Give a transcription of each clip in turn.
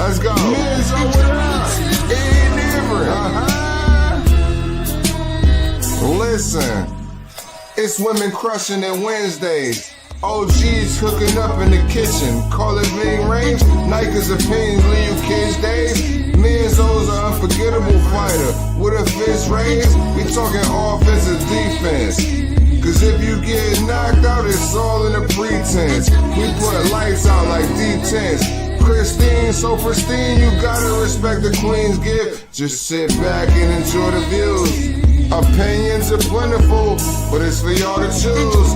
Let's go. Men's over there. Ain't different. Listen, it's women crushing it Wednesdays. OGs hooking up in the kitchen. Call it mid range. Nike's opinions leave you kids days. Men's O's an unforgettable fighter. With a fist raised, we talking offense and defense. Cause if you get knocked out, it's all in a pretense. We put lights out like D10s. Christine, so pristine, you gotta respect the queen's gift. Just sit back and enjoy the views. Opinions are plentiful, but it's for y'all to choose.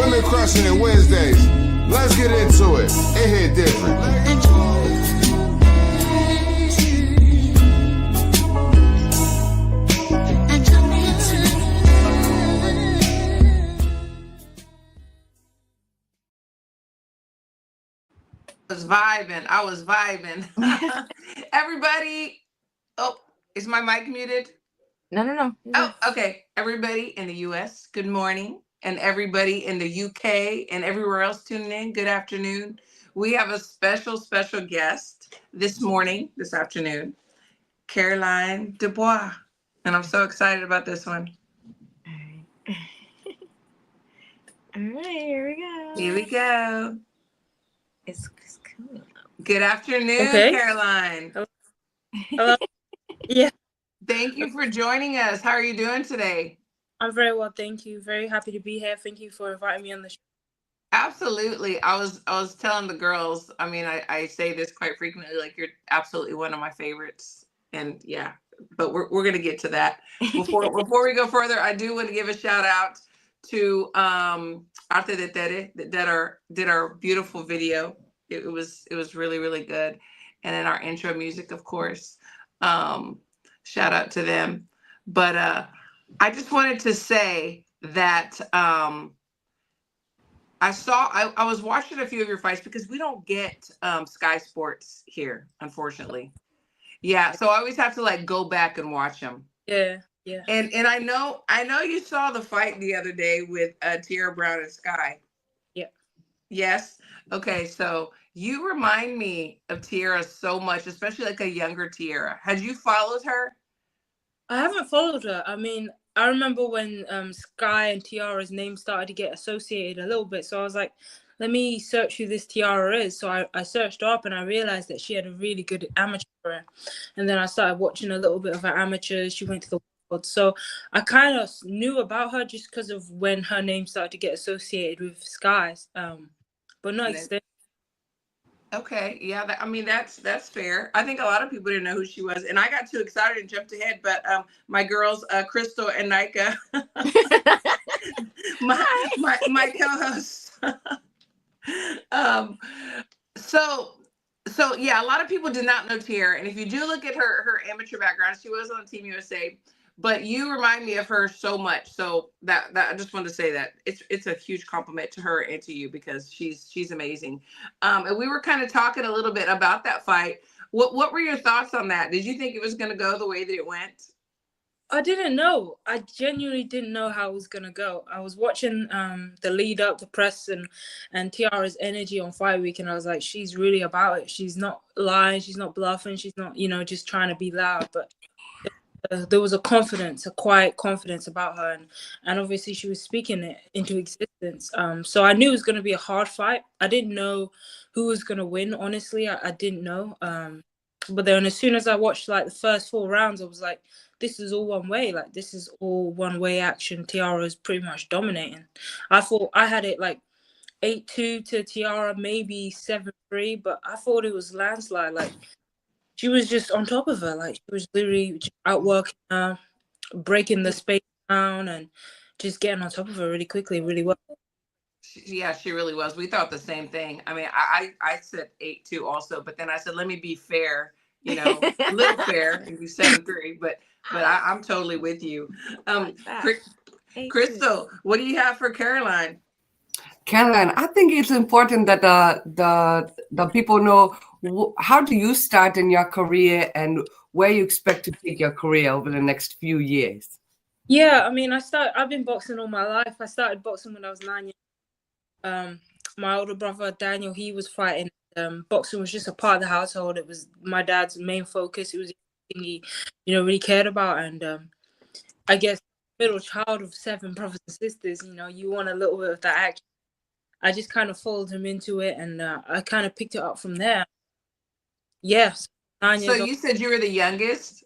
Women crushing it Wednesdays. Let's get into it. It hit different. I was vibing. Everybody, oh, is my mic muted? No. Oh, okay. Everybody in the US, good morning. And everybody in the UK and everywhere else tuning in, good afternoon. We have a special guest this afternoon, Caroline Dubois. And I'm so excited about this one. All right, here we go. Here we go. It's cool. Good afternoon, okay. Caroline. Hello. Yeah. Thank you for joining us. How are you doing today? I'm very well, thank you. Very happy to be here. Thank you for inviting me on the show. Absolutely. I was telling the girls, I mean, I say this quite frequently, like you're absolutely one of my favorites. And yeah, but we're going to get to that. Before we go further, I do want to give a shout out to Arte de Tere that did our beautiful video. It was really, really good. And then our intro music, of course. Shout out to them. But I just wanted to say that I was watching a few of your fights because we don't get Sky Sports here, unfortunately. Yeah, so I always have to like go back and watch them. Yeah. And I know you saw the fight the other day with Tiara Brown and Sky. Yeah. Yes. Okay, so you remind me of Tiara so much, especially like a younger Tiara. Had you followed her? I haven't followed her. I mean, I remember when Sky and Tiara's name started to get associated a little bit. So I was like, let me search who this Tiara is. So I searched her up and I realized that she had a really good amateur career. And then I started watching a little bit of her amateurs. She went to the world. So I kind of knew about her just because of when her name started to get associated with Sky's. But no extent. Okay, yeah, that's fair. I think a lot of people didn't know who she was, and I got too excited and jumped ahead. But my girls, Crystal and Nika, my co-hosts. So yeah, a lot of people did not know Tiara, and if you do look at her amateur background, she was on Team USA. But you remind me of her so much. So that I just wanted to say that it's a huge compliment to her and to you because she's amazing. And we were kind of talking a little bit about that fight. What were your thoughts on that? Did you think it was going to go the way that it went? I didn't know. I genuinely didn't know how it was going to go. I was watching the lead up, the press and Tiara's energy on fight week. And I was like, she's really about it. She's not lying. She's not bluffing. She's not, just trying to be loud. But there was a quiet confidence about her, and obviously she was speaking it into existence. So I knew it was going to be a hard fight. I didn't know who was going to win. Honestly, I didn't know. But then as soon as I watched like the first 4 rounds, I was like, this is all one way. Like this is all one way action. Tiara is pretty much dominating. I thought I had it like 8-2 to Tiara, maybe 7-3, but I thought it was landslide. Like, she was just on top of her. Like, she was literally just outworking her, breaking the space down and just getting on top of her really quickly, really well. Yeah, she really was. We thought the same thing. I mean, I said 8-2 also, but then I said, let me be fair, a little fair, and do 7-3, but I'm totally with you. Crystal, what do you have for Caroline? Caroline, I think it's important that the people know how do you start in your career and where you expect to take your career over the next few years. Yeah, I mean, I've been boxing all my life. I started boxing when I was 9 years old. My older brother Daniel, he was fighting. boxing was just a part of the household. It was my dad's main focus. It was the thing he, really cared about. And I guess middle child of 7 brothers and sisters, you want a little bit of that action. I just kind of followed him into it, and I kind of picked it up from there. Yes. Yeah, 9 So years old. you said you were the youngest?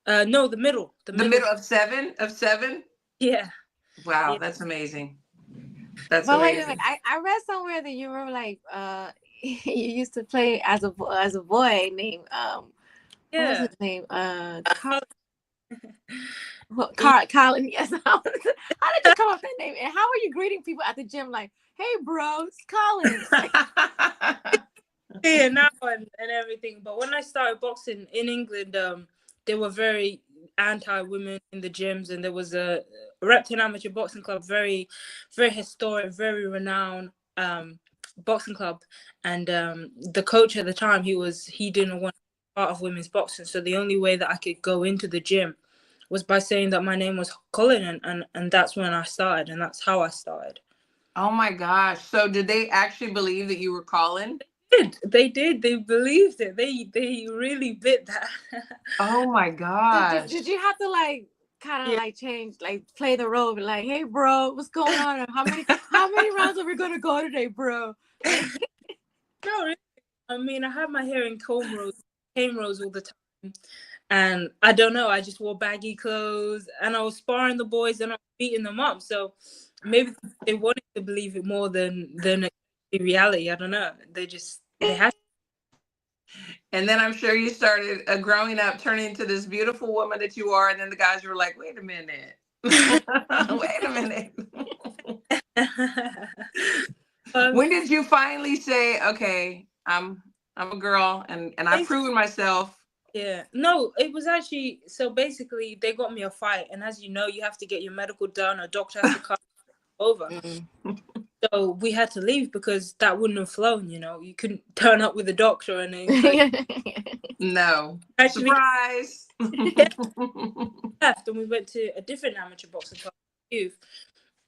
No, the middle. The middle of seven? Yeah. Wow, Yeah. that's amazing. That's But wait amazing. a minute, I read somewhere that you were like you used to play as a boy named what was his name? Colin. Yes. How did you come up with that name? And how are you greeting people at the gym like, hey bro, it's Colin? Yeah, now and everything. But when I started boxing in England, they were very anti-women in the gyms, and there was a Repton Amateur Boxing Club, very, very historic, very renowned boxing club. And the coach at the time, he didn't want part of women's boxing, so the only way that I could go into the gym was by saying that my name was Colin, and that's when I started, and that's how I started. Oh my gosh! So did they actually believe that you were Colin? They did. They believed it. They really bit that. Oh my gosh! Did you have to like kind of like change, like play the role, be like, hey bro, what's going on? How many rounds are we gonna go today, bro? No, really. I mean, I had my hair in comb rows all the time, and I don't know. I just wore baggy clothes, and I was sparring the boys, and I was beating them up. So maybe they wanted to believe it more than reality. I don't know. They had. And then I'm sure you started growing up, turning into this beautiful woman that you are, and then the guys were like, "Wait a minute, wait a minute." When did you finally say, "Okay, I'm a girl, and I've proven myself"? Yeah, no, it was actually, so basically they got me a fight, and as you know, you have to get your medical done. A doctor has to come over. So we had to leave because that wouldn't have flown. You couldn't turn up with a doctor and then No. actually Surprise. left, and we went to a different amateur boxing club, youth,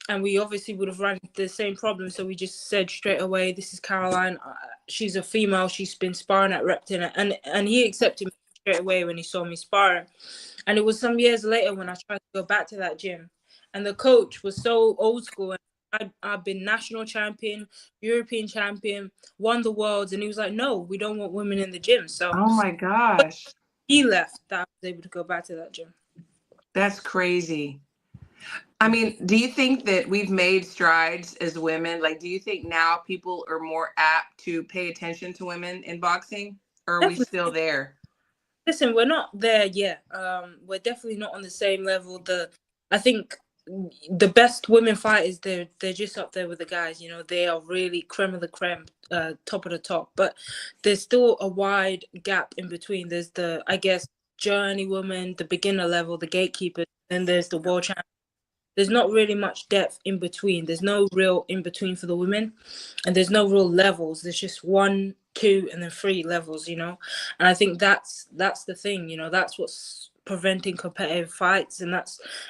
and we obviously would have run into the same problem. So we just said straight away, "This is Caroline. She's a female. She's been sparring at Repton," and he accepted me straight away when he saw me sparring. And it was some years later when I tried to go back to that gym, and the coach was so old school. And I've been national champion, European champion, won the worlds, and he was like, "No, we don't want women in the gym." So, oh my gosh, he left. That I was able to go back to that gym. That's crazy. I mean, do you think that we've made strides as women? Like, do you think now people are more apt to pay attention to women in boxing, or are Definitely. we still there? Listen, we're not there yet. We're definitely not on the same level. I think the best women fighters, they're just up there with the guys. They are really creme of the creme, top of the top. But there's still a wide gap in between. There's the, I guess, journey woman, the beginner level, the gatekeeper, and there's the world champion. There's not really much depth in between. There's no real in between for the women, and there's no real levels. There's just 1, 2, and then 3 levels, And I think that's the thing, that's what's preventing competitive fights, and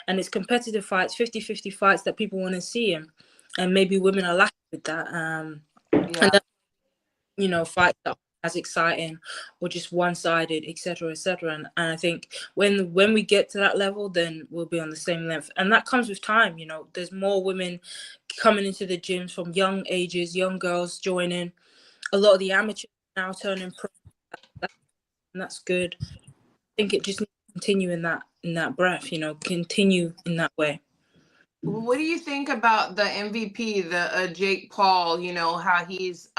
it's competitive fights, 50-50 fights that people want to see, and maybe women are lacking with that. Yeah. And then, fights that as exciting or just one-sided, etc., and I think when we get to that level, then we'll be on the same length, and that comes with time. There's more women coming into the gyms from young ages, young girls joining. A lot of the amateurs now turning pro, and that's good. I think it just needs to continue in that breath, continue in that way. What do you think about the MVP, the Jake Paul? How he's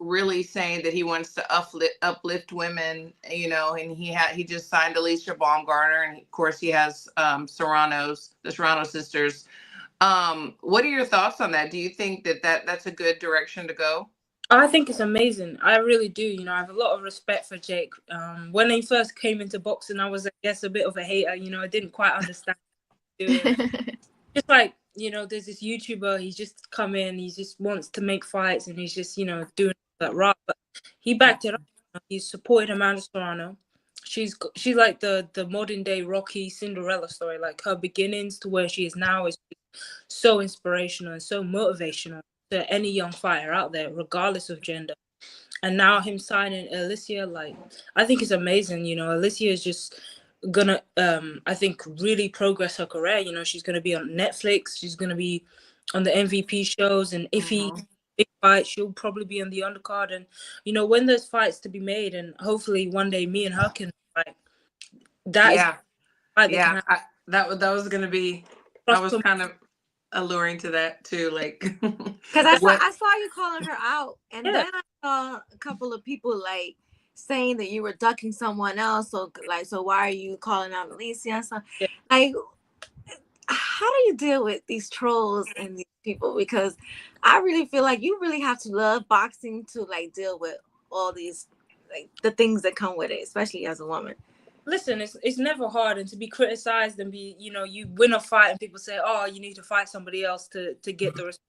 really saying that he wants to uplift women. And he just signed Alicia Baumgartner, and of course he has the Serrano sisters. What are your thoughts on that? Do you think that's a good direction to go? I think it's amazing. I really do. I have a lot of respect for Jake. When he first came into boxing, I was, I guess, a bit of a hater. I didn't quite understand how to do it. Just like, there's this YouTuber, he's just come in, he just wants to make fights, and he's just, doing that right. But he backed it up. He supported Amanda Serrano. She's like the modern day Rocky Cinderella story. Like, her beginnings to where she is now is so inspirational and so motivational to any young fighter out there, regardless of gender. and now him signing Alicia, like, I think it's amazing. You know, Alicia is just gonna I think really progress her career. You know, she's gonna be on Netflix, she's gonna be on the MVP shows, and if he big fight, she'll probably be on the undercard. And you know, when there's fights to be made, and hopefully one day me and her can fight, that is a fight that can happen. That was gonna be, I was kind of alluring to that too, like, because I saw you calling her out, and then I saw a couple of people like saying that you were ducking someone else. So like, so why are you calling out Alicia? So like, how do you deal with these trolls and these people? Because I really feel like you really have to love boxing to like deal with all these, like, the things that come with it, especially as a woman. Listen, it's never hard, and to be criticized and be, you know, you win a fight and people say, oh, you need to fight somebody else to get the respect,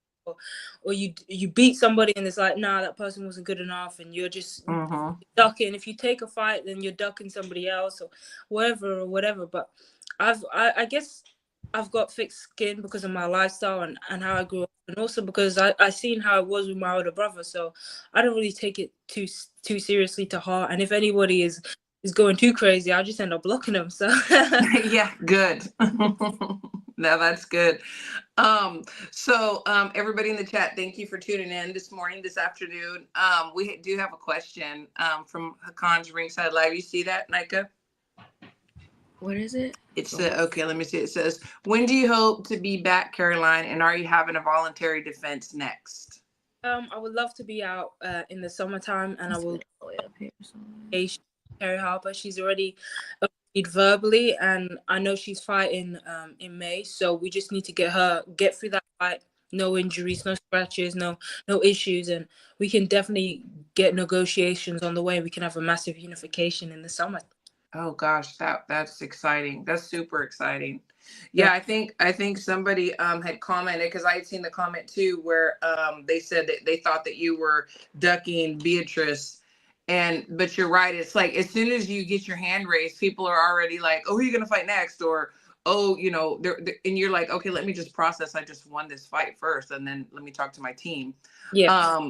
or you beat somebody and it's like, nah, that person wasn't good enough, and you're just ducking. If you take a fight, then you're ducking somebody else or whatever. But I guess I've got thick skin because of my lifestyle and how I grew up, and also because I seen how it was with my older brother, so I don't really take it too seriously to heart. And if anybody is going too crazy, I'll just end up blocking them. So yeah, good. No, that's good. So everybody in the chat, thank you for tuning in this afternoon. We do have a question from Hakan's Ringside Live. You see that, Nika? What is it? It's okay, let me see. It says, when do you hope to be back, Caroline, and are you having a voluntary defense next? I would love to be out in the summertime, and I will Terry Harper. She's already agreed verbally, and I know she's fighting in May, so we just need to get through that fight. No injuries, no scratches, no issues, and we can definitely get negotiations on the way. We can have a massive unification in the summer. Oh gosh, that's exciting. That's super exciting. Yeah, I think somebody had commented, because I had seen the comment too, where they said that they thought that you were ducking Beatrice. But you're right. It's like, as soon as you get your hand raised, people are already like, oh, who are you going to fight next? Or, oh, you know, and you're like, okay, let me just process. I just won this fight first, and then let me talk to my team. Yeah.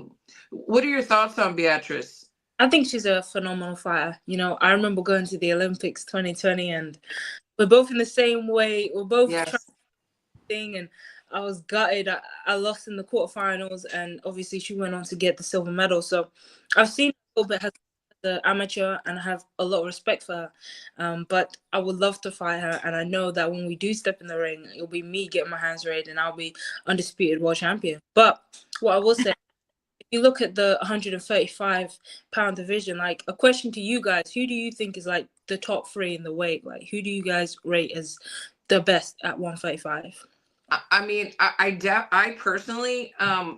What are your thoughts on Beatrice? I think she's a phenomenal fighter. You know, I remember going to the Olympics 2020, and we're both in the same way. We're both trying, and I was gutted. I lost in the quarterfinals, and obviously she went on to get the silver medal. So I've seen a little bit as an amateur, and I have a lot of respect for her. But I would love to fight her, and I know that when we do step in the ring, it'll be me getting my hands raised, and I'll be undisputed world champion. But what I will say, if you look at the 135-pound division, like, a question to you guys, who do you think is like the top three in the weight? Like, who do you guys rate as the best at 135? I mean, I personally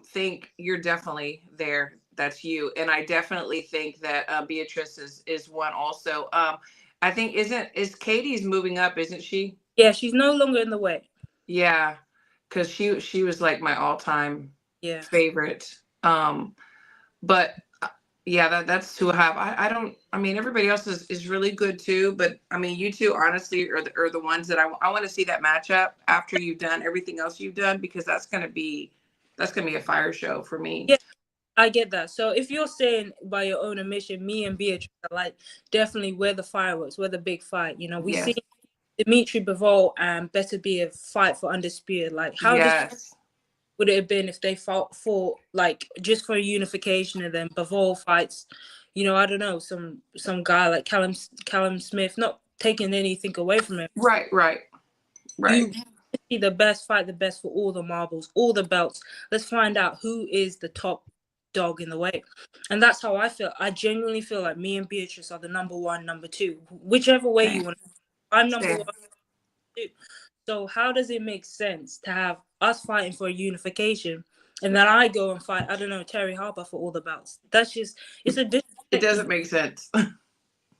think you're definitely there. That's you. And I definitely think that Beatrice is one also. I think is Katie's moving up, isn't she? Yeah, she's no longer in the way. Yeah, because she was like my all-time favorite. But yeah, that's who I have. I mean, everybody else is really good too, but I mean, you two honestly are the ones that I want to see that matchup after you've done everything else you've done, because that's gonna be a fire show for me. Yeah, I get that. So if you're saying by your own admission, me and Beatrice are like definitely we're the fireworks, we're the big fight. You know, we see Dimitri Bivol and Better Be a fight for undisputed. Like, how would it have been if they fought for like just for unification, and then Bivol fights, you know, I don't know, some guy like Callum Smith, not taking anything away from him. Right. You see the best fight, the best for all the marbles, all the belts. Let's find out who is the top dog in the weight. And that's how I feel. I genuinely feel like me and Beatrice are the number one, number two, whichever way you want to. I'm number one, two. So how does it make sense to have us fighting for a unification, and then I go and fight, I don't know, Terry Harper for all the belts? That's just, it's a disrespect. It doesn't make sense.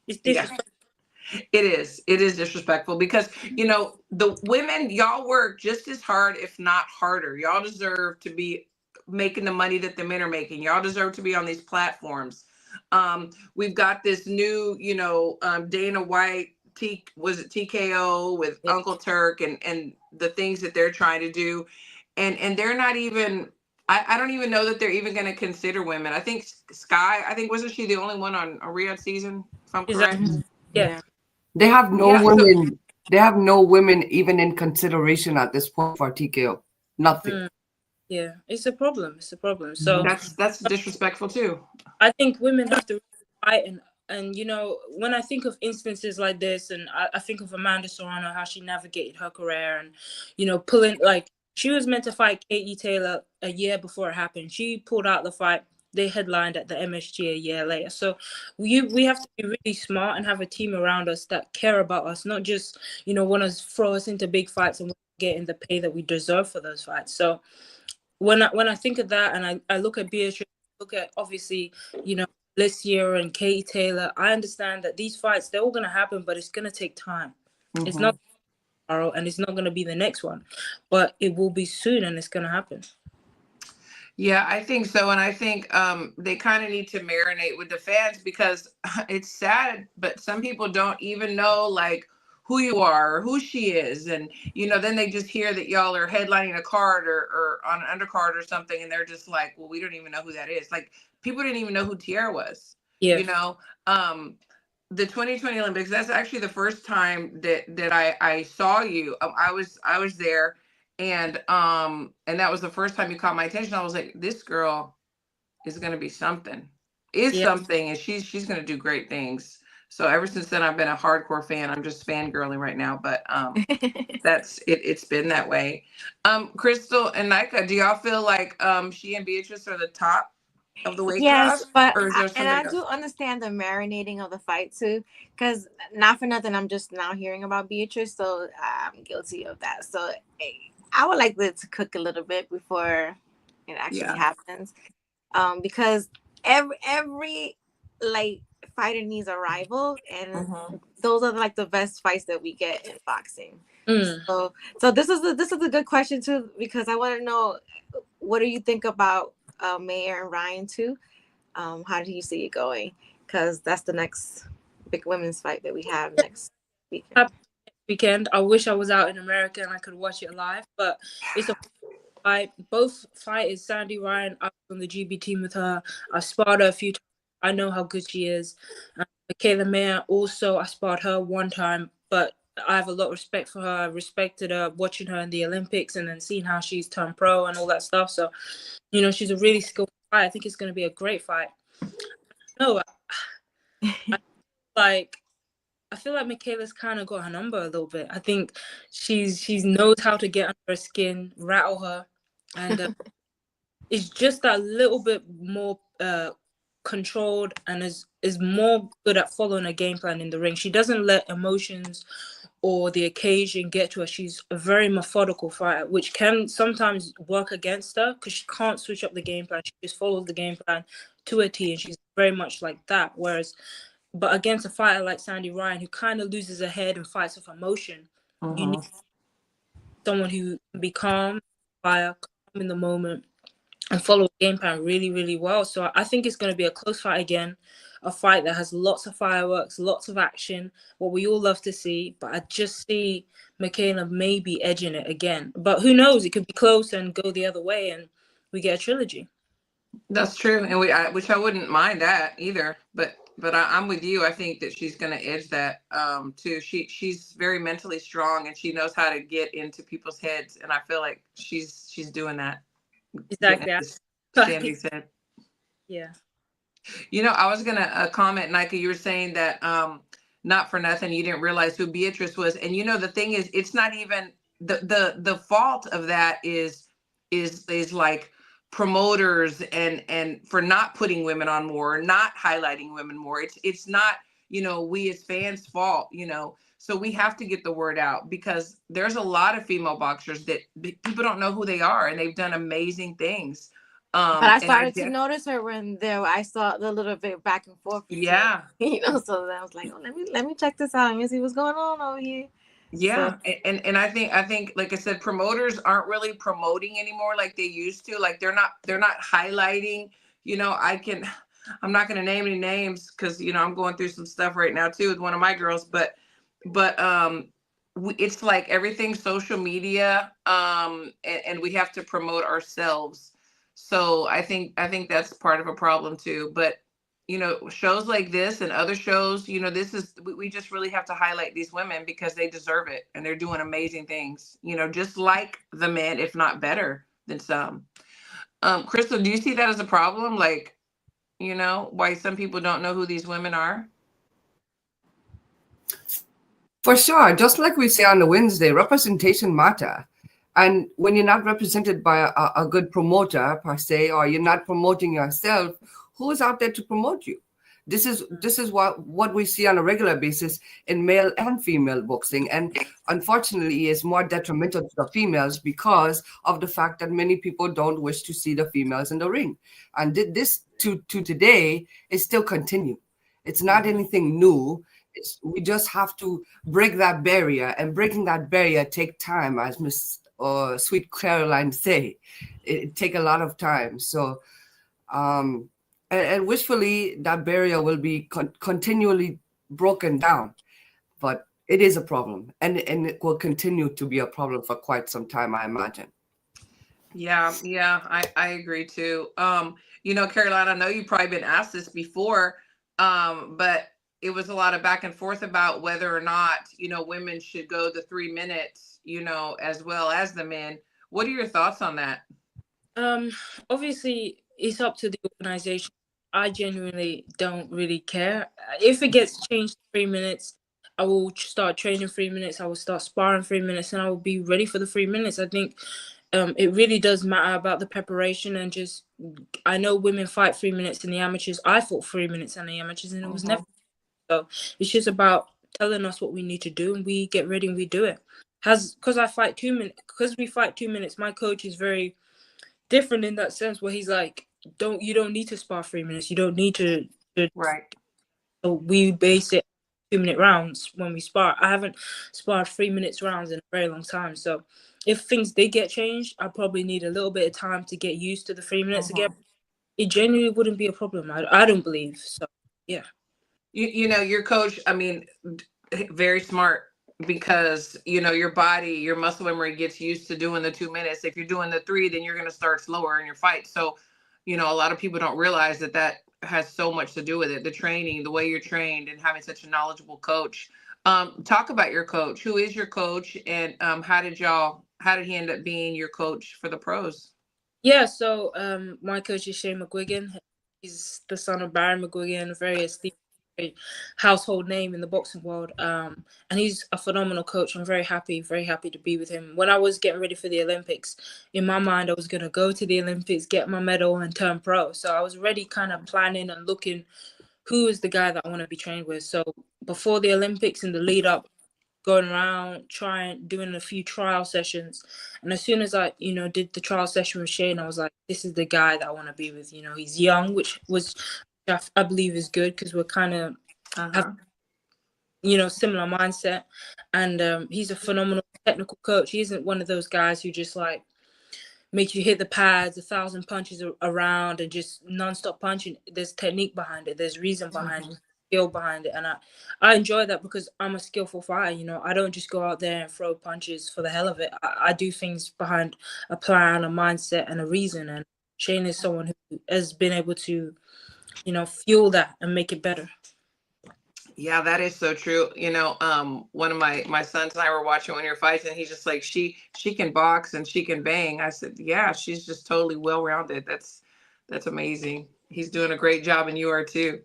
It's disrespectful. It is disrespectful, because, you know, the women, y'all work just as hard, if not harder. Y'all deserve to be making the money that the men are making. Y'all deserve to be on these platforms. We've got this new, you know, Dana White, was it TKO with Uncle Turk, and the things that they're trying to do, and they're not even I don't even know that they're even going to consider women. I think Sky, I think, wasn't she the only one on a Riyadh season, if I'm correct? Exactly. Yeah. They have no Yeah, so- women. They have no women even in consideration at this point for TKO. Nothing. Yeah, it's a problem. It's a problem. So That's disrespectful too. I think women have to fight, and you know, when I think of instances like this, and I think of Amanda Serrano, how she navigated her career, and you know, pulling, like, she was meant to fight Katie Taylor a year before it happened. She pulled out the fight. They headlined at the MSG a year later. So we have to be really smart and have a team around us that care about us, not just, you know, want to throw us into big fights and getting the pay that we deserve for those fights. So when I think of that, and I look at Beatrice, look at, obviously, you know, Alicia and Katie Taylor, I understand that these fights, they're all going to happen, but it's going to take time. It's not tomorrow, and it's not going to be the next one, but it will be soon, and it's going to happen. Yeah, I think so. And I think they kind of need to marinate with the fans, because it's sad, but some people don't even know like who you are or who she is. And, you know, then they just hear that y'all are headlining a card or on an undercard or something. And they're just like, well, we don't even know who that is. Like, people didn't even know who Tiara was, Yeah. you know? The 2020 Olympics, that's actually the first time that I saw you. I was there. And that was the first time you caught my attention. I was like, this girl is gonna be something. Something, and she's gonna do great things. So ever since then, I've been a hardcore fan. I'm just fangirling right now, but that's it. It's been that way. Crystal and Nika, do y'all feel like she and Beatrice are the top of the weight Yes, class, but or is there and somebody I else? do understand the marinating of the fight too, because not for nothing, I'm just now hearing about Beatrice, so I'm guilty of that. So I would like it to cook a little bit before it actually happens, because every like fighter needs a rival, and those are like the best fights that we get in boxing. So this is a good question too, because I want to know, what do you think about Mayor and Ryan too? How do you see it going? Because that's the next big women's fight that we have next weekend. I wish I was out in America and I could watch it live, but it's a fight. Both fighters, Sandy Ryan, I was on the GB team with her. I've sparred her a few times. I know how good she is. Michaela Mayer, also, I sparred her one time, but I have a lot of respect for her. I respected her watching her in the Olympics and then seeing how she's turned pro and all that stuff. So, you know, she's a really skillful fight. I think it's going to be a great fight. No, I feel like Michaela's kind of got her number a little bit. I think she's knows how to get under her skin, rattle her, and it's just that little bit more controlled, and is more good at following a game plan in the ring. She doesn't let emotions or the occasion get to her. She's a very methodical fighter, which can sometimes work against her because she can't switch up the game plan. She just follows the game plan to a T, and she's very much like that. But against a fighter like Sandy Ryan, who kind of loses her head and fights with emotion, you need someone who can be calm, calm in the moment, and follow the game plan really, really well. So I think it's going to be a close fight again, a fight that has lots of fireworks, lots of action, what we all love to see. But I just see Michaela maybe edging it again. But who knows? It could be close and go the other way, and we get a trilogy. That's true, and which I wouldn't mind that either. But I'm with you. I think that she's going to edge that too. She's very mentally strong, and she knows how to get into people's heads. And I feel like she's doing that. Exactly. Sandy said. Yeah. You know, I was gonna comment, Nika. You were saying that not for nothing, you didn't realize who Beatrice was, and you know the thing is, it's not even the fault of that is like promoters and for not putting women on more, not highlighting women more. It's not, you know, we as fans' fault, you know. So we have to get the word out, because there's a lot of female boxers that people don't know who they are, and they've done amazing things. But I started to notice her when I saw the little bit back and forth. Yeah. You know, so then I was like, oh, let me check this out. Let me see what's going on over here. Yeah. So. And I think, like I said, promoters aren't really promoting anymore like they used to. Like they're not highlighting, you know. I'm not going to name any names because, you know, I'm going through some stuff right now too with one of my girls, but it's like everything's social media, and we have to promote ourselves. So I think that's part of a problem too. But shows like this and other shows, this is we just really have to highlight these women because they deserve it and they're doing amazing things, just like the men, if not better than some. Crystal, do you see that as a problem? Like, why some people don't know who these women are? For sure. Just like we say on the Wednesday, representation matter. And when you're not represented by a good promoter per se, or you're not promoting yourself, who is out there to promote you? This is what we see on a regular basis in male and female boxing. And unfortunately, is more detrimental to the females because of the fact that many people don't wish to see the females in the ring. And this to today is still continue. It's not anything new. We just have to break that barrier, and breaking that barrier take time, as Miss Sweet Caroline say. It take a lot of time. So, and wishfully that barrier will be continually broken down. But it is a problem, and it will continue to be a problem for quite some time, I imagine. Yeah, I agree too. Caroline, I know you've probably been asked this before, but it was a lot of back and forth about whether or not, women should go the 3 minutes, as well as the men. What are your thoughts on that? Obviously, it's up to the organization. I genuinely don't really care. If it gets changed to 3 minutes, I will start training 3 minutes. I will start sparring 3 minutes, and I will be ready for the 3 minutes. I think it really does matter about the preparation, and just, I know women fight 3 minutes in the amateurs. I fought 3 minutes in the amateurs, and it was never. So it's just about telling us what we need to do, and we get ready and we do it. Because I fight 2 minutes, because we fight 2 minutes, my coach is very different in that sense, where he's like, you don't need to spar 3 minutes. You don't need to. Right. So we base it 2 minute rounds when we spar. I haven't sparred 3 minutes rounds in a very long time. So if things did get changed, I probably need a little bit of time to get used to the 3 minutes again. It genuinely wouldn't be a problem. I don't believe so. Yeah. Your coach, I mean, very smart, because your body, your muscle memory gets used to doing the 2 minutes. If you're doing the 3, then you're going to start slower in your fight. So a lot of people don't realize that has so much to do with it. The training, the way you're trained, and having such a knowledgeable coach. Talk about your coach. Who is your coach, and how did he end up being your coach for the pros? Yeah, so my coach is Shane McGuigan. He's the son of Barry McGuigan, very esteemed household name in the boxing world, and he's a phenomenal coach. I'm very happy to be with him. When I was getting ready for the Olympics, in my mind I was going to go to the Olympics, get my medal, and turn pro. So I was already kind of planning and looking who is the guy that I want to be trained with. So before the Olympics and the lead up, going around doing a few trial sessions, and as soon as I did the trial session with Shane, I was like, this is the guy that I want to be with. He's young, which I believe is good, because we're kind of have similar mindset, and he's a phenomenal technical coach. He isn't one of those guys who just like makes you hit the pads 1,000 punches around and just non-stop punching. There's technique behind it, there's reason behind it, skill behind it, and I enjoy that because I'm a skillful fighter. I don't just go out there and throw punches for the hell of it. I do things behind a plan, a mindset, and a reason, and Shane is someone who has been able to fuel that and make it better. Yeah, that is so true. One of my sons and I were watching one of your fights, and he's just like, she can box and she can bang. I said, yeah, she's just totally well-rounded. That's amazing. He's doing a great job, and you are too.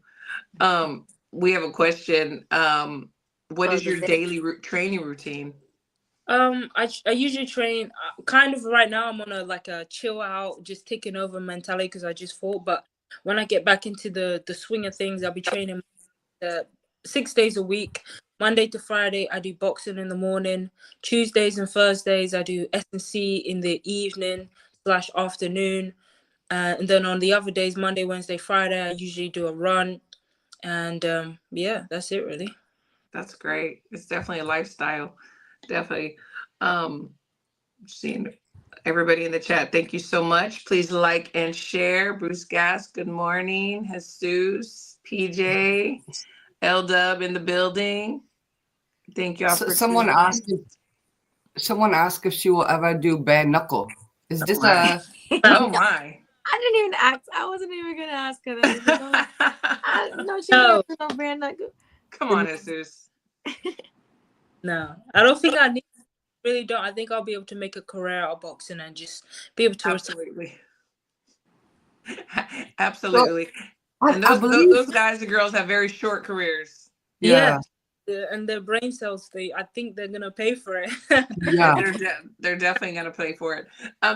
We have a question. What is your daily training routine? I usually train kind of right now. I'm on a chill out, just taking over mentality because I just fought. But when I get back into the swing of things, I'll be training 6 days a week. Monday to Friday, I do boxing in the morning. Tuesdays and Thursdays, I do S&C in the evening / afternoon. And then on the other days, Monday, Wednesday, Friday, I usually do a run. And yeah, that's it really. That's great. It's definitely a lifestyle. Definitely. Seeing everybody in the chat, thank you so much. Please like and share. Bruce Gass, good morning. Jesus, PJ, L-Dub in the building. Thank y'all for someone asked if she will ever do bare knuckle. Is this Oh my. I didn't even ask. I wasn't even gonna ask her that. No, she No, went to no bare knuckle. Come on, Jesus. no, I don't think I need. Really don't. I think I'll be able to make a career out of boxing and just be able to retire. Absolutely. Well, Absolutely. And I believe, those guys and girls have very short careers. yeah, Yeah, and their brain cells, I think they're gonna pay for it. yeah. They're definitely going to play for it.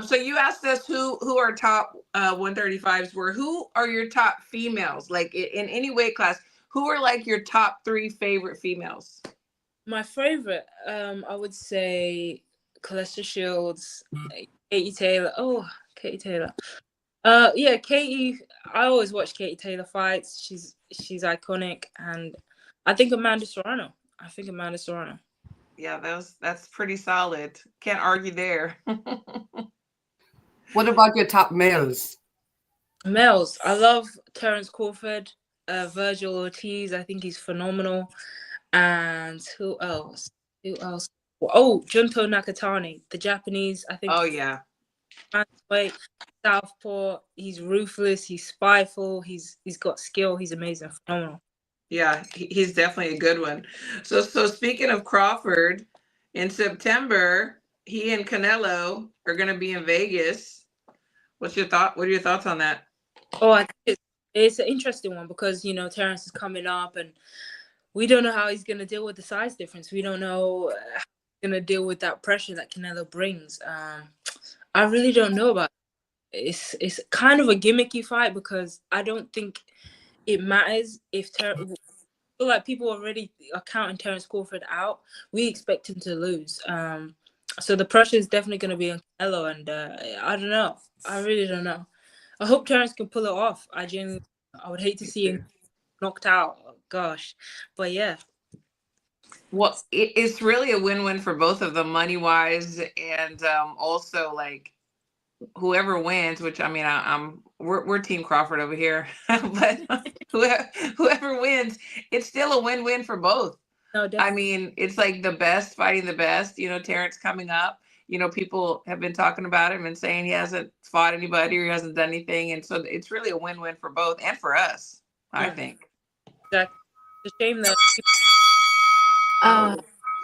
So you asked us who our top 135s were. Who are your top females? Like in any weight class, who are like your top 3 favorite females? My favorite, I would say, Calista Shields, Katie Taylor. Oh, Katie Taylor. Yeah, Katie. I always watch Katie Taylor fights. She's iconic, and I think Amanda Serrano. Yeah, that's pretty solid. Can't argue there. What about your top males? Males, I love Terence Crawford, Virgil Ortiz. I think he's phenomenal. And who else? Oh, Junto Nakatani, the Japanese. I think. Oh yeah. Wait, southpaw. He's ruthless. He's spiteful. He's got skill. He's amazing, phenomenal. Yeah, he's definitely a good one. So speaking of Crawford, in September, he and Canelo are going to be in Vegas. What are your thoughts on that? Oh, I think it's an interesting one because Terence is coming up, and we don't know how he's going to deal with the size difference. We don't know how he's going to deal with that pressure that Canelo brings. I really don't know about it. It's kind of a gimmicky fight because I don't think it matters if I feel like people already are counting Terence Crawford out. We expect him to lose. So the pressure is definitely going to be on Canelo, and I don't know. I really don't know. I hope Terence can pull it off. I would hate to see him knocked out. Oh, gosh, but yeah. Well, it's really a win-win for both of them, money-wise, and also like whoever wins. Which I mean, we're Team Crawford over here, but whoever wins, it's still a win-win for both. No, I mean, it's like the best fighting the best. Terence coming up. People have been talking about him and saying he hasn't fought anybody or he hasn't done anything, and so it's really a win-win for both and for us. I think. Exactly. It's a shame that.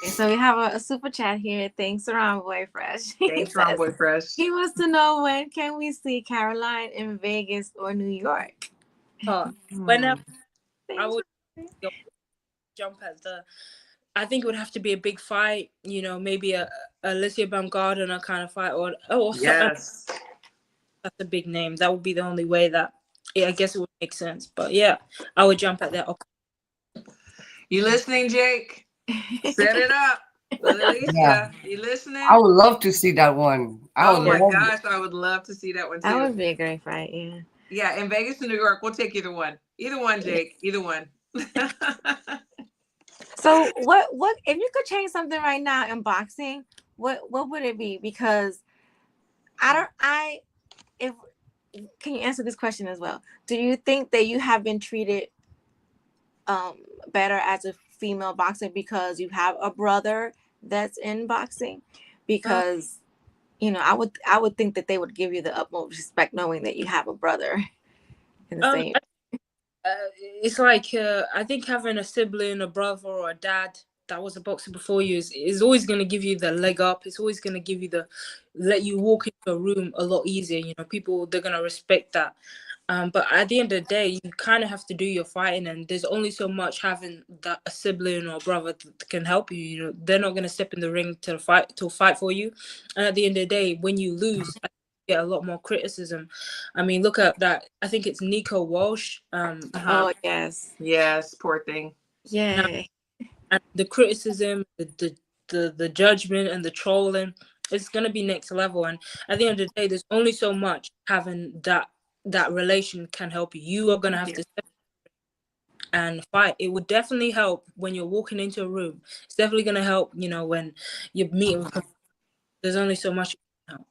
So we have a super chat here. Thanks, Boy Fresh. Thanks, Boy Fresh. He wants to know, when can we see Caroline in Vegas or New York? Whenever I would jump at I think it would have to be a big fight, maybe a Alicia Baumgardner kind of fight, or yes, that's a big name. That would be the only way that I guess it would make sense. But yeah, I would jump at that. You listening, Jake? Set it up. Alicia, yeah. You listening? I would love to see that one. Oh my gosh, I would love to see that one too. That would be a great fight, yeah. Yeah, in Vegas and New York, we'll take either one. Either one, Jake. Either one. So what if you could change something right now in boxing, what would it be? Because can you answer this question as well? Do you think that you have been treated better as a female boxer because you have a brother that's in boxing? Because I would think that they would give you the utmost respect knowing that you have a brother in the same. It's like I think having a sibling, a brother, or a dad that was a boxer before you is always going to give you the leg up. It's always going to give you let you walk into a room a lot easier. People, they're going to respect that. But at the end of the day, you kind of have to do your fighting, and there's only so much having a sibling or brother that can help you. They're not going to step in the ring to fight for you. And at the end of the day, when you lose, I get a lot more criticism. I mean, look at that. I think it's Nico Walsh. Oh yes, poor thing. Yeah. And the criticism, the judgment, and the trolling, it's going to be next level. And at the end of the day, there's only so much having that relation can help you. You are going to have to step and fight. It would definitely help when you're walking into a room. It's definitely going to help, when you're meeting with. There's only so much you can help.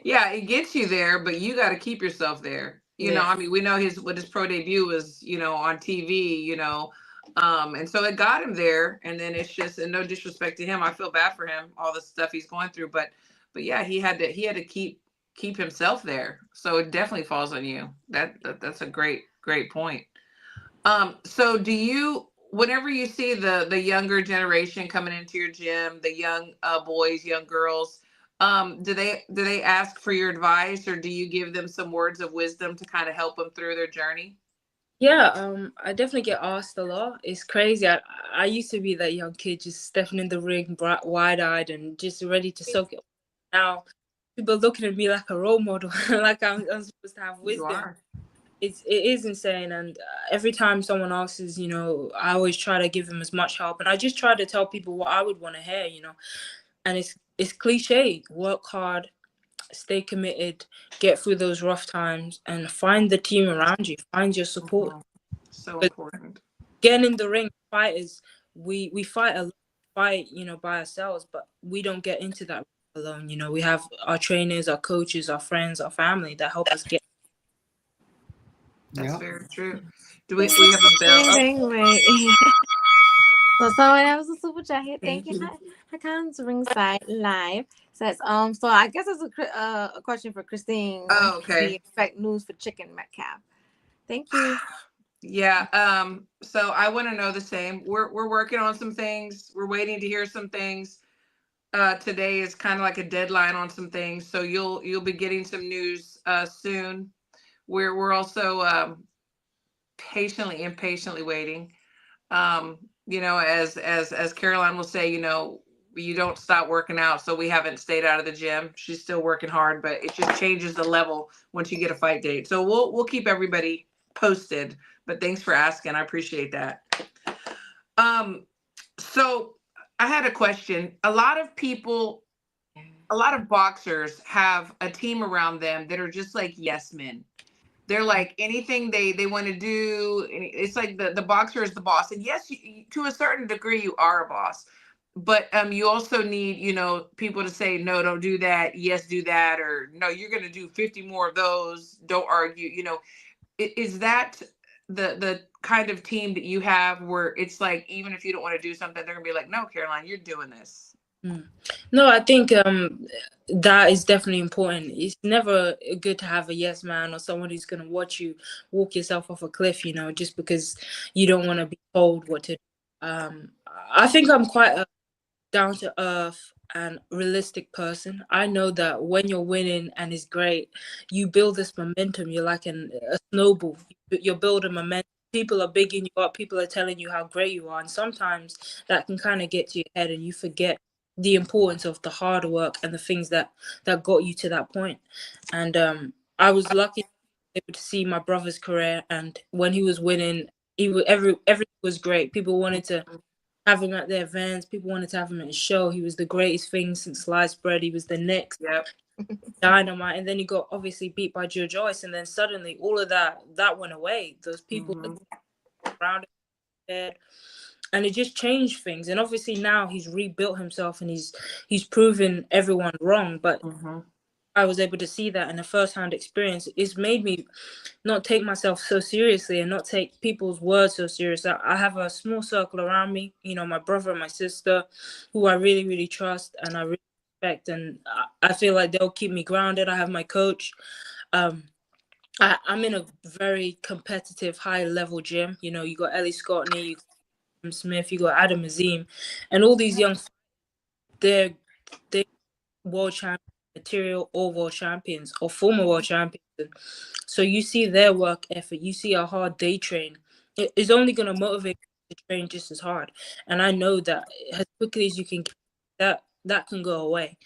Yeah, it gets you there, but you got to keep yourself there. You know, I mean, we know his pro debut was, on TV, and so it got him there. And then it's just, and no disrespect to him, I feel bad for him, all the stuff he's going through, but yeah, he had to keep keep himself there. So it definitely falls on you. That's a great point. So do you, whenever you see the younger generation coming into your gym, the young boys, young girls, do they ask for your advice, or do you give them some words of wisdom to kind of help them through their journey? Yeah, I definitely get asked a lot. It's crazy. I used to be that young kid just stepping in the ring, bright, wide-eyed, and just ready to soak it. Now people looking at me like a role model, like I'm supposed to have You wisdom. are. It is insane, and every time someone asks, I always try to give them as much help, and I just try to tell people what I would want to hear, and it's cliche: work hard, stay committed, get through those rough times, and find the team around you, find your support. So important. Getting in the ring, fighters, we fight a fight, by ourselves, but we don't get into that alone. We have our trainers, our coaches, our friends, our family that help us get. That's very true. Do we have a bell? Wait. So someone else a super chat here. Thank you. Hi, comes ringside live. Says So I guess it's a question for Christine. Oh, okay. We expect news for Chicken Metcalf. Thank you. Yeah. So I want to know the same. We're working on some things. We're waiting to hear some things. Today is kind of like a deadline on some things, so you'll be getting some news soon. We're also impatiently waiting. As Caroline will say, you don't stop working out, so we haven't stayed out of the gym. She's still working hard, but it just changes the level once you get a fight date. So we'll keep everybody posted. But thanks for asking. I appreciate that. So I had a question. A lot of boxers have a team around them that are just like yes men. They're like anything they want to do. It's like the boxer is the boss. And yes, to a certain degree, you are a boss. But you also need, people to say, no, don't do that. Yes, do that. Or no, you're going to do 50 more of those. Don't argue. Is that the kind of team that you have where it's like, even if you don't want to do something, they're going to be like, no, Caroline, you're doing this. No, I think that is definitely important. It's never good to have a yes man or someone who's going to watch you walk yourself off a cliff, just because you don't want to be told what to do. I think I'm quite a down to earth and realistic person. I know that when you're winning and it's great, you build this momentum. You're like a snowball. You're building momentum. People are bigging you up. People are telling you how great you are. And sometimes that can kind of get to your head and you forget the importance of the hard work and the things that got you to that point. And I was lucky able to see my brother's career, and when he was winning, everything was great. People wanted to have him at their events. People wanted to have him at his show. He was the greatest thing since sliced bread. He was the next dynamite. And then he got obviously beat by Joe Joyce, and then suddenly all of that went away. Those people around him, and it just changed things. And obviously now he's rebuilt himself and he's proven everyone wrong. But I was able to see that in a first-hand experience. It's made me not take myself so seriously and not take people's words so serious. I have a small circle around me, my brother and my sister, who I really, really trust and I really respect. And I feel like they'll keep me grounded. I have my coach. I'm in a very competitive, high-level gym. You got Ellie Scottney, you got Adam Smith, you got Adam Azim, and all these young, they're world champions, material or world champions or former world champions. So you see their work effort, you see how hard they train. It is only going to motivate you to train just as hard. And I know that as quickly as you can, that can go away.